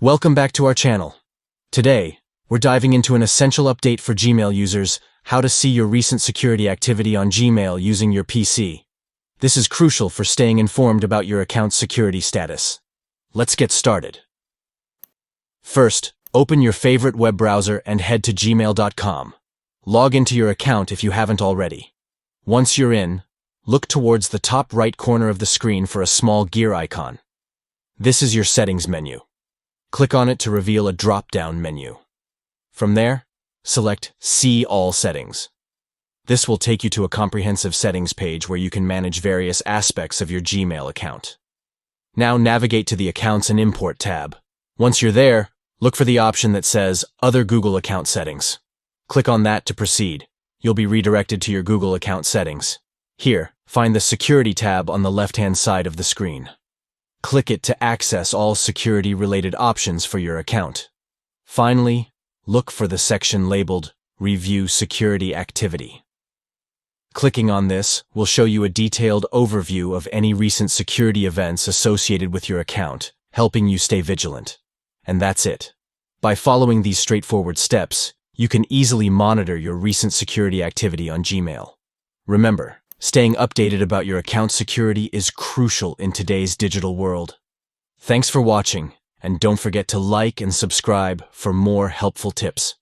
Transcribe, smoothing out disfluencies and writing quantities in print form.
Welcome back to our channel. Today, we're diving into an essential update for Gmail users, how to see your recent security activity on Gmail using your PC. This is crucial for staying informed about your account's security status. Let's get started. First, open your favorite web browser and head to gmail.com. Log into your account if you haven't already. Once you're in, look towards the top right corner of the screen for a small gear icon. This is your settings menu. Click on it to reveal a drop-down menu. From there, select See All Settings. This will take you to a comprehensive settings page where you can manage various aspects of your Gmail account. Now navigate to the Accounts and Import tab. Once you're there, look for the option that says Other Google Account Settings. Click on that to proceed. You'll be redirected to your Google account settings. Here, find the Security tab on the left-hand side of the screen. Click it to access all security-related options for your account. Finally, look for the section labeled Review Security Activity. Clicking on this will show you a detailed overview of any recent security events associated with your account, helping you stay vigilant. And that's it. By following these straightforward steps, you can easily monitor your recent security activity on Gmail. Remember, staying updated about your account security is crucial in today's digital world. Thanks for watching, and don't forget to like and subscribe for more helpful tips.